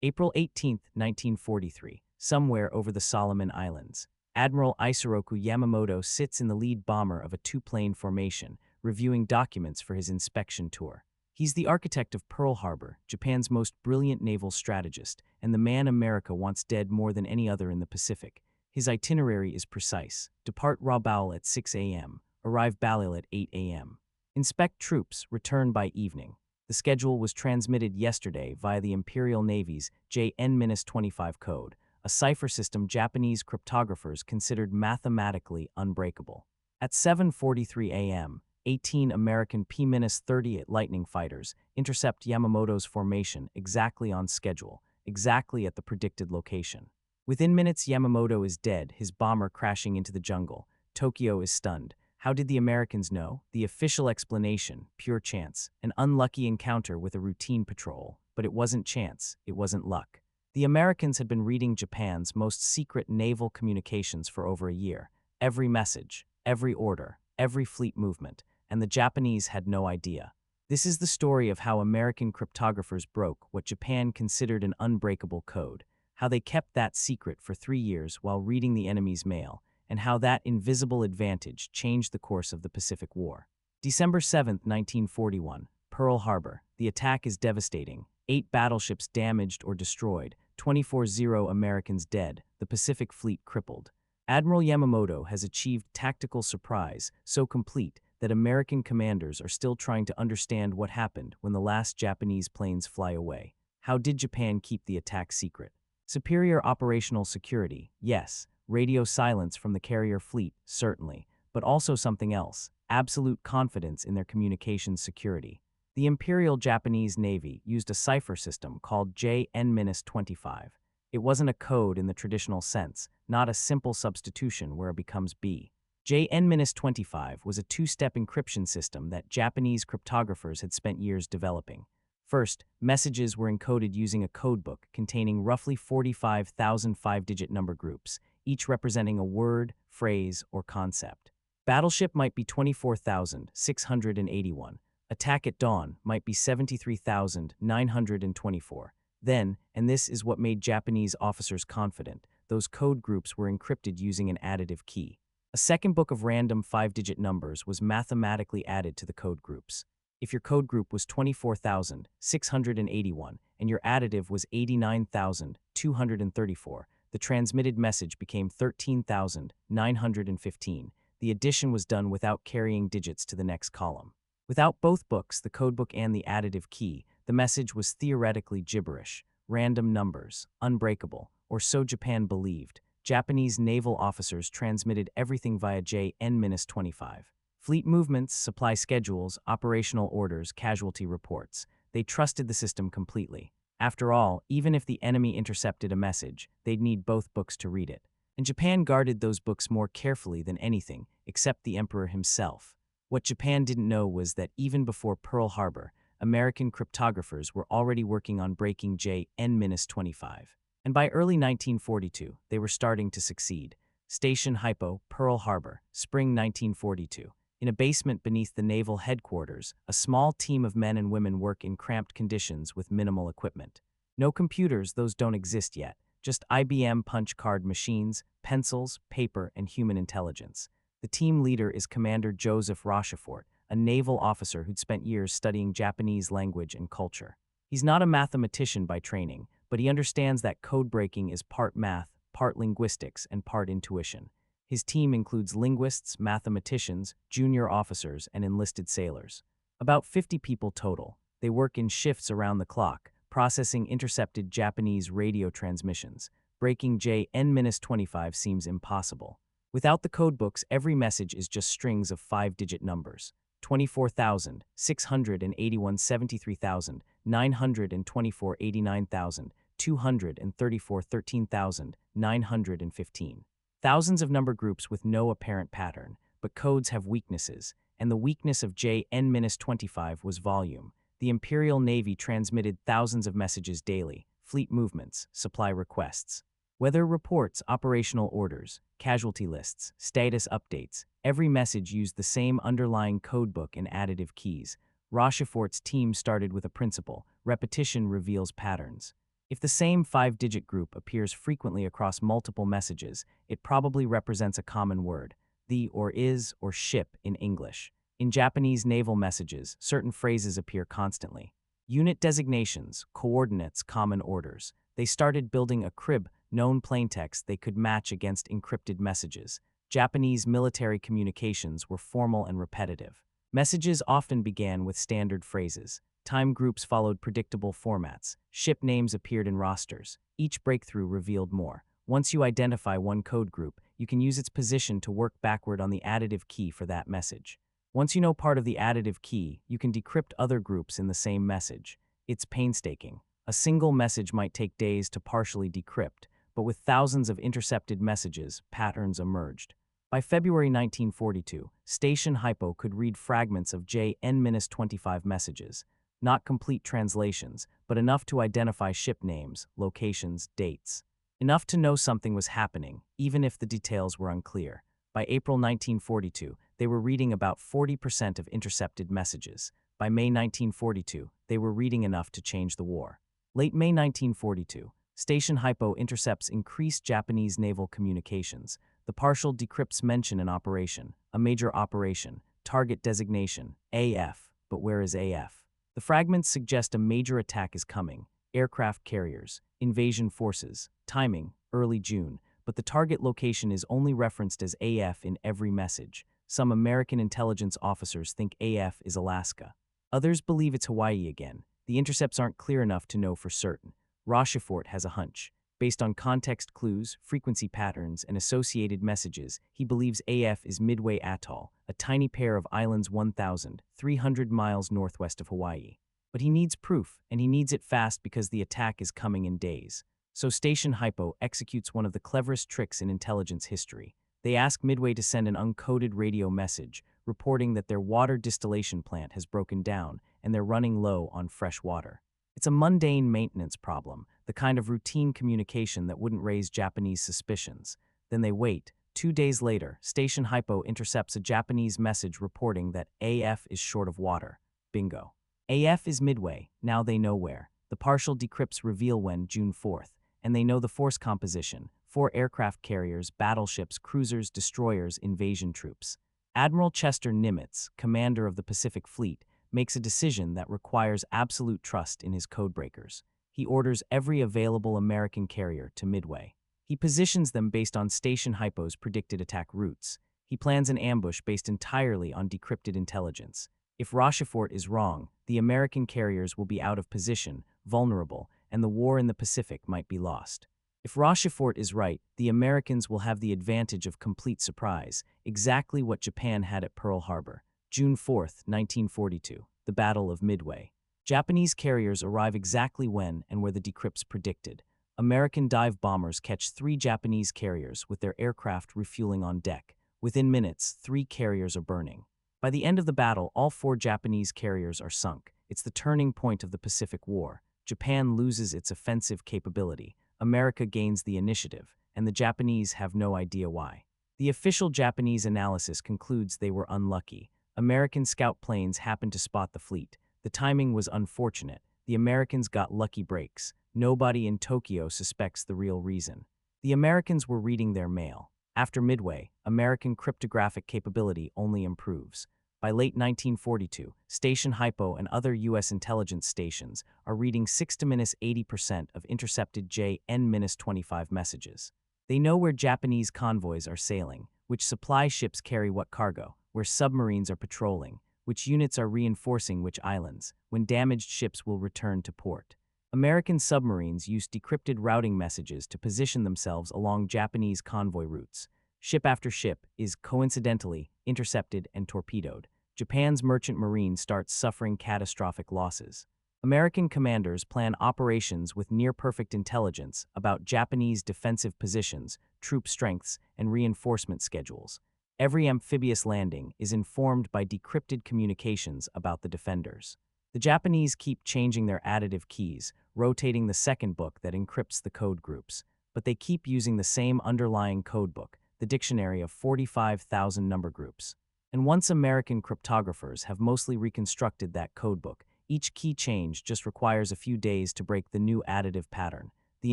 April 18, 1943, somewhere over the Solomon Islands. Admiral Isoroku Yamamoto sits in the lead bomber of a two-plane formation, reviewing documents for his inspection tour. He's the architect of Pearl Harbor, Japan's most brilliant naval strategist, and the man America wants dead more than any other in the Pacific. His itinerary is precise. Depart Rabaul at 6 a.m., arrive Balil at 8 a.m. Inspect troops, return by evening. The schedule was transmitted yesterday via the Imperial Navy's JN-25 code, a cipher system Japanese cryptographers considered mathematically unbreakable. At 7:43 a.m., 18 American P-30 Lightning fighters intercept Yamamoto's formation exactly on schedule, exactly at the predicted location. Within minutes, Yamamoto is dead, his bomber crashing into the jungle. Tokyo is stunned. How did the Americans know? The official explanation, pure chance, an unlucky encounter with a routine patrol. But it wasn't chance, it wasn't luck. The Americans had been reading Japan's most secret naval communications for over a year. Every message, every order, every fleet movement, and the Japanese had no idea. This is the story of how American cryptographers broke what Japan considered an unbreakable code, how they kept that secret for 3 years while reading the enemy's mail, and how that invisible advantage changed the course of the Pacific War. December 7, 1941, Pearl Harbor. The attack is devastating. 8 battleships damaged or destroyed, 24-0 Americans dead, the Pacific Fleet crippled. Admiral Yamamoto has achieved tactical surprise so complete that American commanders are still trying to understand what happened when the last Japanese planes fly away. How did Japan keep the attack secret? Superior operational security, yes. Radio silence from the carrier fleet, certainly. But also something else, absolute confidence in their communications security. The Imperial Japanese Navy used a cipher system called JN-25. It wasn't a code in the traditional sense, not a simple substitution where it becomes B. JN-25 was a two-step encryption system that Japanese cryptographers had spent years developing. First, messages were encoded using a codebook containing roughly 45,000 five-digit number groups, each representing a word, phrase, or concept. Battleship might be 24,681. Attack at dawn might be 73,924. Then, and this is what made Japanese officers confident, those code groups were encrypted using an additive key. A second book of random five-digit numbers was mathematically added to the code groups. If your code group was 24,681 and your additive was 89,234, the transmitted message became 13,915. The addition was done without carrying digits to the next column. Without both books, the codebook and the additive key, the message was theoretically gibberish, random numbers, unbreakable, or so Japan believed. Japanese naval officers transmitted everything via JN-25. Fleet movements, supply schedules, operational orders, casualty reports. They trusted the system completely. After all, even if the enemy intercepted a message, they'd need both books to read it. And Japan guarded those books more carefully than anything, except the emperor himself. What Japan didn't know was that even before Pearl Harbor, American cryptographers were already working on breaking JN-25. And by early 1942, they were starting to succeed. Station Hypo, Pearl Harbor, spring 1942. In a basement beneath the naval headquarters, a small team of men and women work in cramped conditions with minimal equipment. No computers, those don't exist yet. Just IBM punch card machines, pencils, paper, and human intelligence. The team leader is Commander Joseph Rochefort, a naval officer who'd spent years studying Japanese language and culture. He's not a mathematician by training, but he understands that code breaking is part math, part linguistics, and part intuition. His team includes linguists, mathematicians, junior officers, and enlisted sailors. About 50 people total. They work in shifts around the clock, processing intercepted Japanese radio transmissions. Breaking JN-25 seems impossible. Without the codebooks, every message is just strings of five-digit numbers. 24,681, 73,924, 89,234, 13,915. Thousands of number groups with no apparent pattern, but codes have weaknesses, and the weakness of JN-25 was volume. The Imperial Navy transmitted thousands of messages daily, fleet movements, supply requests. Weather reports, operational orders, casualty lists, status updates, every message used the same underlying codebook and additive keys. Rochefort's team started with a principle: repetition reveals patterns. If the same 5-digit group appears frequently across multiple messages, it probably represents a common word, the or is or ship in English. In Japanese naval messages, certain phrases appear constantly. Unit designations, coordinates, common orders. They started building a crib, known plaintext they could match against encrypted messages. Japanese military communications were formal and repetitive. Messages often began with standard phrases. Time groups followed predictable formats. Ship names appeared in rosters. Each breakthrough revealed more. Once you identify one code group, you can use its position to work backward on the additive key for that message. Once you know part of the additive key, you can decrypt other groups in the same message. It's painstaking. A single message might take days to partially decrypt, but with thousands of intercepted messages, patterns emerged. By February 1942, Station Hypo could read fragments of JN-25 messages. Not complete translations, but enough to identify ship names, locations, dates. Enough to know something was happening, even if the details were unclear. By April 1942, they were reading about 40% of intercepted messages. By May 1942, they were reading enough to change the war. Late May 1942, Station Hypo intercepts increased Japanese naval communications. The partial decrypts mention an operation, a major operation, target designation, AF. But where is AF? The fragments suggest a major attack is coming. Aircraft carriers, invasion forces, timing, early June, but the target location is only referenced as AF in every message. Some American intelligence officers think AF is Alaska. Others believe it's Hawaii again. The intercepts aren't clear enough to know for certain. Rochefort has a hunch. Based on context clues, frequency patterns, and associated messages, he believes AF is Midway Atoll, a tiny pair of islands 1,300 miles northwest of Hawaii. But he needs proof, and he needs it fast because the attack is coming in days. So Station Hypo executes one of the cleverest tricks in intelligence history. They ask Midway to send an uncoded radio message, reporting that their water distillation plant has broken down and they're running low on fresh water. It's a mundane maintenance problem, the kind of routine communication that wouldn't raise Japanese suspicions. Then they wait. 2 days later, Station Hypo intercepts a Japanese message reporting that AF is short of water. Bingo. AF is Midway, now they know where. The partial decrypts reveal when, June 4th, and they know the force composition: 4 aircraft carriers, battleships, cruisers, destroyers, invasion troops. Admiral Chester Nimitz, commander of the Pacific Fleet, makes a decision that requires absolute trust in his codebreakers. He orders every available American carrier to Midway. He positions them based on Station Hypo's predicted attack routes. He plans an ambush based entirely on decrypted intelligence. If Rochefort is wrong, the American carriers will be out of position, vulnerable, and the war in the Pacific might be lost. If Rochefort is right, the Americans will have the advantage of complete surprise, exactly what Japan had at Pearl Harbor. June 4th, 1942, the Battle of Midway. Japanese carriers arrive exactly when and where the decrypts predicted. American dive bombers catch 3 Japanese carriers with their aircraft refueling on deck. Within minutes, 3 carriers are burning. By the end of the battle, all 4 Japanese carriers are sunk. It's the turning point of the Pacific War. Japan loses its offensive capability. America gains the initiative, and the Japanese have no idea why. The official Japanese analysis concludes they were unlucky. American scout planes happened to spot the fleet. The timing was unfortunate. The Americans got lucky breaks. Nobody in Tokyo suspects the real reason. The Americans were reading their mail. After Midway, American cryptographic capability only improves. By late 1942, Station Hypo and other U.S. intelligence stations are reading 60–80% of intercepted JN-25 messages. They know where Japanese convoys are sailing, which supply ships carry what cargo, where submarines are patrolling, which units are reinforcing which islands, when damaged ships will return to port. American submarines use decrypted routing messages to position themselves along Japanese convoy routes. Ship after ship is, coincidentally, intercepted and torpedoed. Japan's merchant marine starts suffering catastrophic losses. American commanders plan operations with near-perfect intelligence about Japanese defensive positions, troop strengths, and reinforcement schedules. Every amphibious landing is informed by decrypted communications about the defenders. The Japanese keep changing their additive keys, rotating the second book that encrypts the code groups, but they keep using the same underlying codebook, the dictionary of 45,000 number groups. And once American cryptographers have mostly reconstructed that codebook, Each key change just requires a few days to break the new additive pattern. The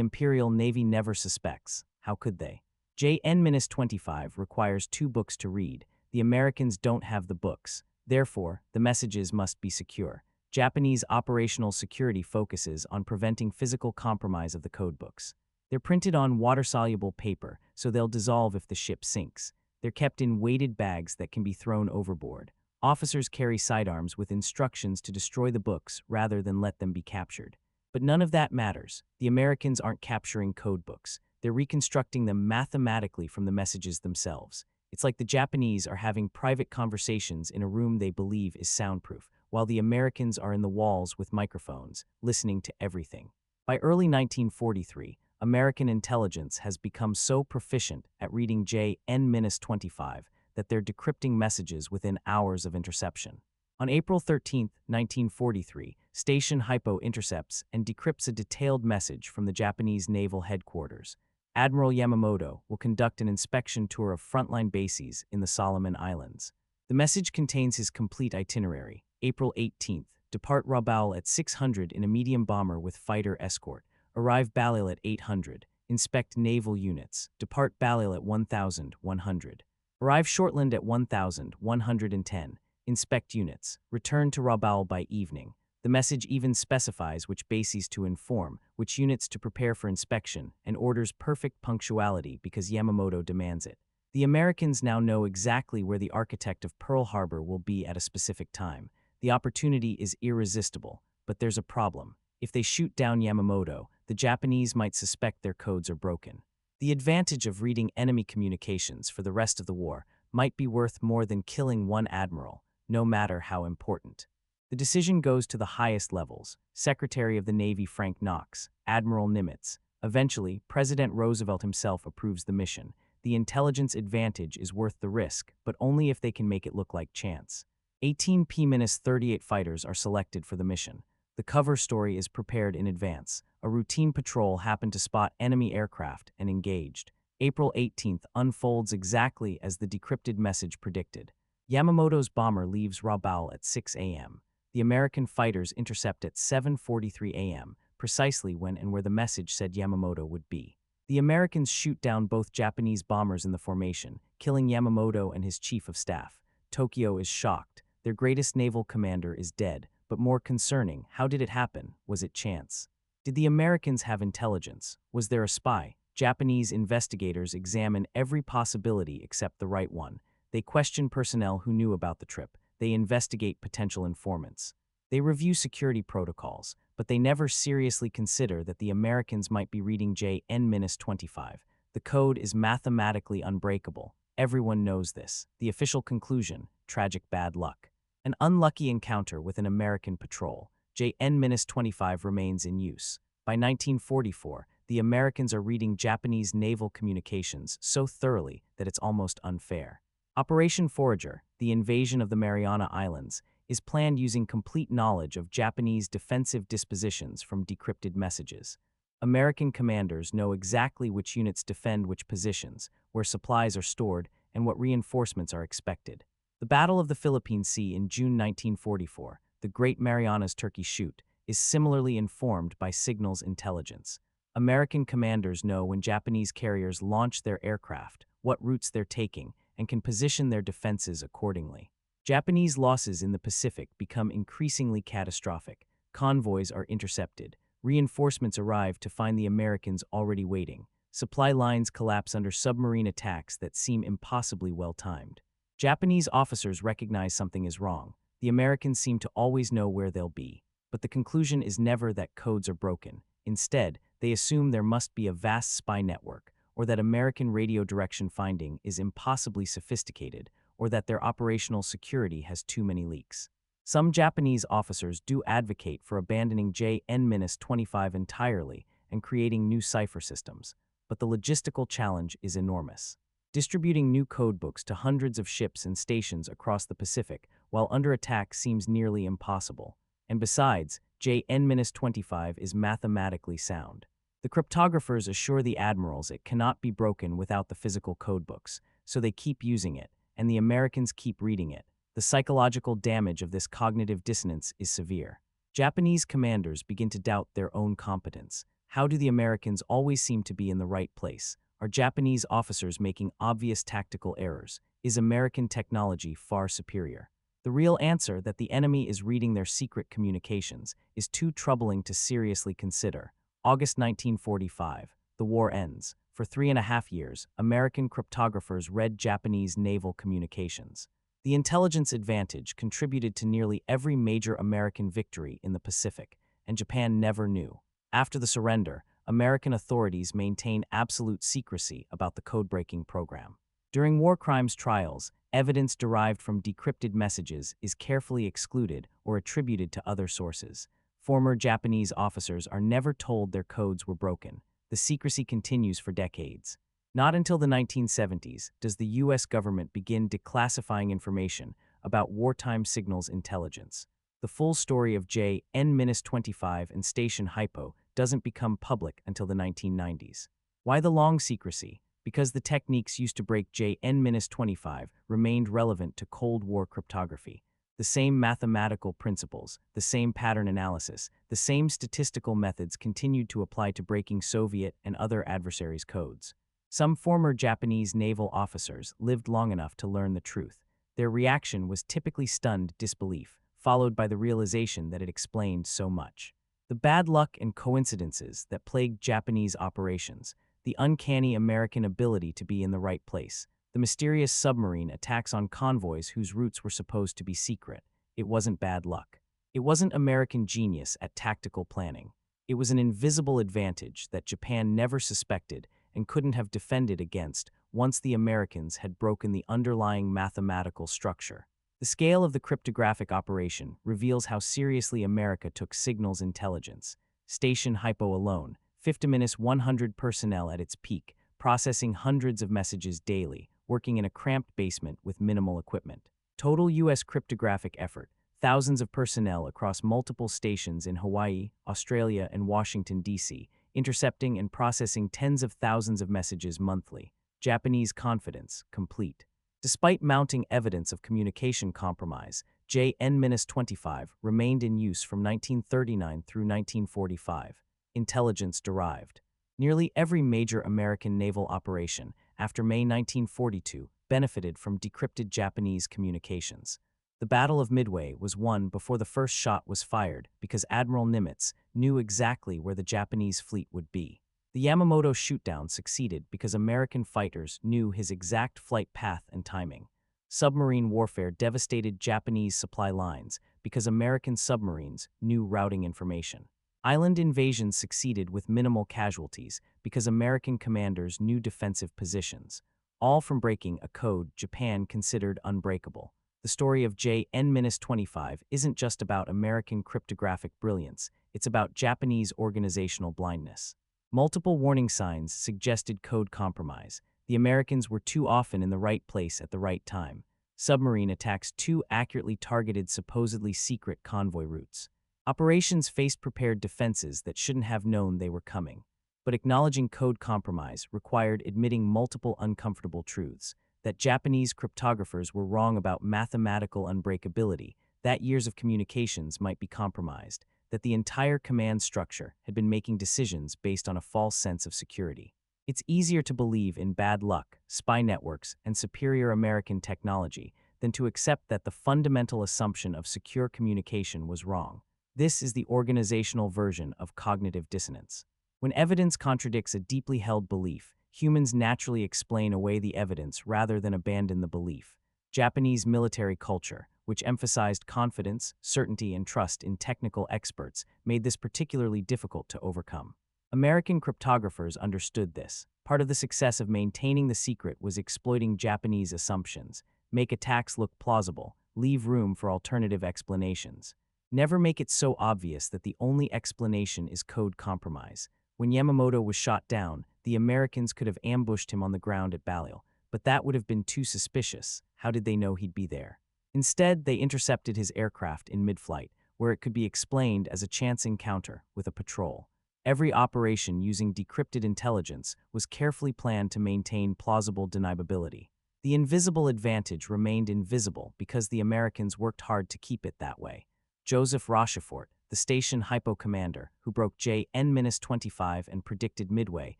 Imperial Navy never suspects. How could they? JN-25 requires 2 books to read. The Americans don't have the books. Therefore, the messages must be secure. Japanese operational security focuses on preventing physical compromise of the codebooks. They're printed on water-soluble paper, so they'll dissolve if the ship sinks. They're kept in weighted bags that can be thrown overboard. Officers carry sidearms with instructions to destroy the books rather than let them be captured. But none of that matters. The Americans aren't capturing codebooks. They're reconstructing them mathematically from the messages themselves. It's like the Japanese are having private conversations in a room they believe is soundproof, while the Americans are in the walls with microphones, listening to everything. By early 1943, American intelligence has become so proficient at reading JN-25 that they're decrypting messages within hours of interception. On April 13, 1943, Station Hypo intercepts and decrypts a detailed message from the Japanese Naval headquarters. Admiral Yamamoto will conduct an inspection tour of frontline bases in the Solomon Islands. The message contains his complete itinerary. April 18th, depart Rabaul at 600 in a medium bomber with fighter escort. Arrive Balil at 800. Inspect naval units. Depart Balil at 1100. Arrive Shortland at 1110. Inspect units. Return to Rabaul by evening. The message even specifies which bases to inform, which units to prepare for inspection, and orders perfect punctuality because Yamamoto demands it. The Americans now know exactly where the architect of Pearl Harbor will be at a specific time. The opportunity is irresistible, but there's a problem. If they shoot down Yamamoto, the Japanese might suspect their codes are broken. The advantage of reading enemy communications for the rest of the war might be worth more than killing one admiral, no matter how important. The decision goes to the highest levels: Secretary of the Navy Frank Knox, Admiral Nimitz. Eventually, President Roosevelt himself approves the mission. The intelligence advantage is worth the risk, but only if they can make it look like chance. 18 P-38 fighters are selected for the mission. The cover story is prepared in advance. A routine patrol happened to spot enemy aircraft and engaged. April 18th unfolds exactly as the decrypted message predicted. Yamamoto's bomber leaves Rabaul at 6 a.m. The American fighters intercept at 7:43 a.m., precisely when and where the message said Yamamoto would be. The Americans shoot down both Japanese bombers in the formation, killing Yamamoto and his chief of staff. Tokyo is shocked. Their greatest naval commander is dead, but more concerning, how did it happen? Was it chance? Did the Americans have intelligence? Was there a spy? Japanese investigators examine every possibility except the right one. They question personnel who knew about the trip. They investigate potential informants. They review security protocols, but they never seriously consider that the Americans might be reading JN-25. The code is mathematically unbreakable. Everyone knows this. The official conclusion: tragic bad luck. An unlucky encounter with an American patrol. JN-25 remains in use. By 1944, the Americans are reading Japanese naval communications so thoroughly that it's almost unfair. Operation Forager, the invasion of the Mariana Islands, is planned using complete knowledge of Japanese defensive dispositions from decrypted messages. American commanders know exactly which units defend which positions, where supplies are stored, and what reinforcements are expected. The Battle of the Philippine Sea in June 1944, the Great Marianas Turkey Shoot, is similarly informed by signals intelligence. American commanders know when Japanese carriers launch their aircraft, what routes they're taking, and can position their defenses accordingly. Japanese losses in the Pacific become increasingly catastrophic. Convoys are intercepted. Reinforcements arrive to find the Americans already waiting. Supply lines collapse under submarine attacks that seem impossibly well-timed. Japanese officers recognize something is wrong. The Americans seem to always know where they'll be. But the conclusion is never that codes are broken. Instead, they assume there must be a vast spy network, or that American radio direction finding is impossibly sophisticated, or that their operational security has too many leaks. Some Japanese officers do advocate for abandoning JN-25 entirely and creating new cipher systems, but the logistical challenge is enormous. Distributing new codebooks to hundreds of ships and stations across the Pacific while under attack seems nearly impossible. And besides, JN-25 is mathematically sound. The cryptographers assure the admirals it cannot be broken without the physical codebooks, so they keep using it, and the Americans keep reading it. The psychological damage of this cognitive dissonance is severe. Japanese commanders begin to doubt their own competence. How do the Americans always seem to be in the right place? Are Japanese officers making obvious tactical errors? Is American technology far superior? The real answer, that the enemy is reading their secret communications, is too troubling to seriously consider. August 1945. The war ends. For 3.5 years, American cryptographers read Japanese naval communications. The intelligence advantage contributed to nearly every major American victory in the Pacific, and Japan never knew. After the surrender, American authorities maintained absolute secrecy about the code-breaking program. During war crimes trials, evidence derived from decrypted messages is carefully excluded or attributed to other sources. Former Japanese officers are never told their codes were broken. The secrecy continues for decades. Not until the 1970s does the U.S. government begin declassifying information about wartime signals intelligence. The full story of JN-25 and Station Hypo doesn't become public until the 1990s. Why the long secrecy? Because the techniques used to break JN-25 remained relevant to Cold War cryptography. The same mathematical principles, the same pattern analysis, the same statistical methods continued to apply to breaking Soviet and other adversaries' codes. Some former Japanese naval officers lived long enough to learn the truth. Their reaction was typically stunned disbelief, followed by the realization that it explained so much. The bad luck and coincidences that plagued Japanese operations, the uncanny American ability to be in the right place, the mysterious submarine attacks on convoys whose routes were supposed to be secret. It wasn't bad luck. It wasn't American genius at tactical planning. It was an invisible advantage that Japan never suspected and couldn't have defended against once the Americans had broken the underlying mathematical structure. The scale of the cryptographic operation reveals how seriously America took signals intelligence. Station Hypo alone, 50-100 personnel at its peak, processing hundreds of messages daily, working in a cramped basement with minimal equipment. Total U.S. cryptographic effort, thousands of personnel across multiple stations in Hawaii, Australia, and Washington, D.C., intercepting and processing tens of thousands of messages monthly. Japanese confidence, complete. Despite mounting evidence of communication compromise, JN-25 remained in use from 1939 through 1945. Intelligence derived. Nearly every major American naval operation after May 1942 benefited from decrypted Japanese communications. The Battle of Midway was won before the first shot was fired because Admiral Nimitz knew exactly where the Japanese fleet would be. The Yamamoto shootdown succeeded because American fighters knew his exact flight path and timing. Submarine warfare devastated Japanese supply lines because American submarines knew routing information. Island invasions succeeded with minimal casualties because American commanders knew defensive positions, all from breaking a code Japan considered unbreakable. The story of JN-25 isn't just about American cryptographic brilliance, it's about Japanese organizational blindness. Multiple warning signs suggested code compromise. The Americans were too often in the right place at the right time. Submarine attacks too accurately targeted supposedly secret convoy routes. Operations faced prepared defenses that shouldn't have known they were coming. But acknowledging code compromise required admitting multiple uncomfortable truths. That Japanese cryptographers were wrong about mathematical unbreakability, that years of communications might be compromised, that the entire command structure had been making decisions based on a false sense of security. It's easier to believe in bad luck, spy networks, and superior American technology than to accept that the fundamental assumption of secure communication was wrong. This is the organizational version of cognitive dissonance. When evidence contradicts a deeply held belief, humans naturally explain away the evidence rather than abandon the belief. Japanese military culture, which emphasized confidence, certainty, and trust in technical experts, made this particularly difficult to overcome. American cryptographers understood this. Part of the success of maintaining the secret was exploiting Japanese assumptions, make attacks look plausible, leave room for alternative explanations. Never make it so obvious that the only explanation is code compromise. When Yamamoto was shot down, the Americans could have ambushed him on the ground at BattleHistory, but that would have been too suspicious. How did they know he'd be there? Instead, they intercepted his aircraft in mid-flight, where it could be explained as a chance encounter with a patrol. Every operation using decrypted intelligence was carefully planned to maintain plausible deniability. The invisible advantage remained invisible because the Americans worked hard to keep it that way. Joseph Rochefort, the station hypo commander, who broke JN-25 and predicted Midway,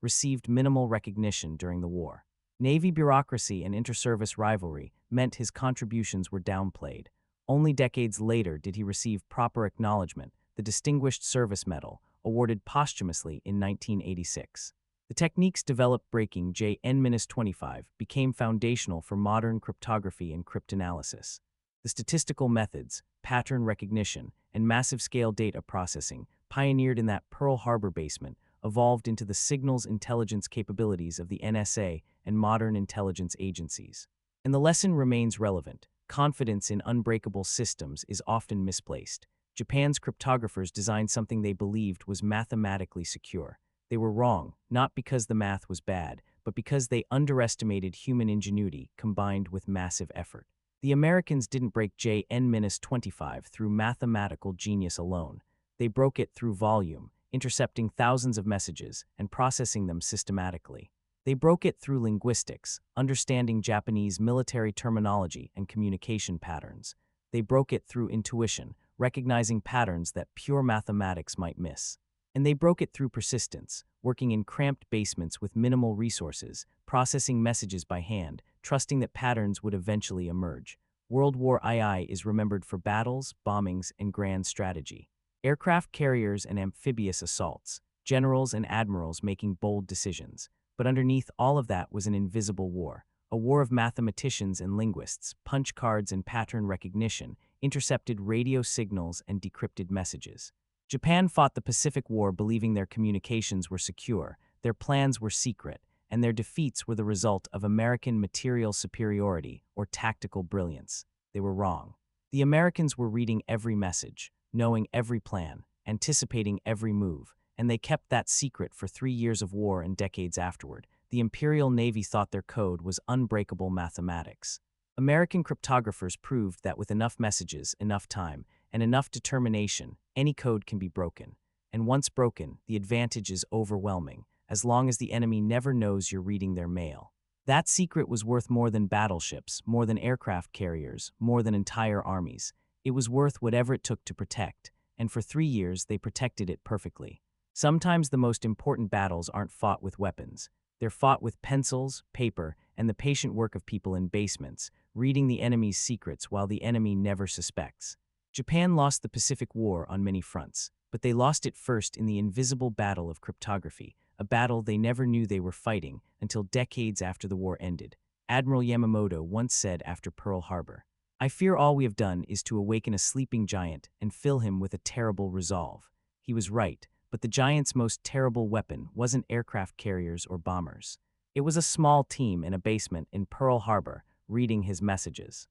received minimal recognition during the war. Navy bureaucracy and inter-service rivalry meant his contributions were downplayed. Only decades later did he receive proper acknowledgement, the Distinguished Service Medal, awarded posthumously in 1986. The techniques developed breaking JN-25 became foundational for modern cryptography and cryptanalysis. The statistical methods, pattern recognition, and massive-scale data processing pioneered in that Pearl Harbor basement evolved into the signals intelligence capabilities of the NSA and modern intelligence agencies. And the lesson remains relevant. Confidence in unbreakable systems is often misplaced. Japan's cryptographers designed something they believed was mathematically secure. They were wrong, not because the math was bad, but because they underestimated human ingenuity combined with massive effort. The Americans didn't break JN-25 through mathematical genius alone. They broke it through volume, intercepting thousands of messages and processing them systematically. They broke it through linguistics, understanding Japanese military terminology and communication patterns. They broke it through intuition, recognizing patterns that pure mathematics might miss. And they broke it through persistence, working in cramped basements with minimal resources, processing messages by hand, trusting that patterns would eventually emerge. World War II is remembered for battles, bombings, and grand strategy. Aircraft carriers and amphibious assaults, generals and admirals making bold decisions. But underneath all of that was an invisible war, a war of mathematicians and linguists, punch cards and pattern recognition, intercepted radio signals and decrypted messages. Japan fought the Pacific War believing their communications were secure, their plans were secret, and their defeats were the result of American material superiority or tactical brilliance. They were wrong. The Americans were reading every message, knowing every plan, anticipating every move, and they kept that secret for 3 years of war and decades afterward. The Imperial Navy thought their code was unbreakable mathematics. American cryptographers proved that with enough messages, enough time, and enough determination, any code can be broken. And once broken, the advantage is overwhelming, as long as the enemy never knows you're reading their mail. That secret was worth more than battleships, more than aircraft carriers, more than entire armies. It was worth whatever it took to protect, and for 3 years they protected it perfectly. Sometimes the most important battles aren't fought with weapons. They're fought with pencils, paper, and the patient work of people in basements, reading the enemy's secrets while the enemy never suspects. Japan lost the Pacific War on many fronts, but they lost it first in the invisible battle of cryptography, a battle they never knew they were fighting until decades after the war ended. Admiral Yamamoto once said after Pearl Harbor, "I fear all we have done is to awaken a sleeping giant and fill him with a terrible resolve." He was right, but the giant's most terrible weapon wasn't aircraft carriers or bombers. It was a small team in a basement in Pearl Harbor reading his messages.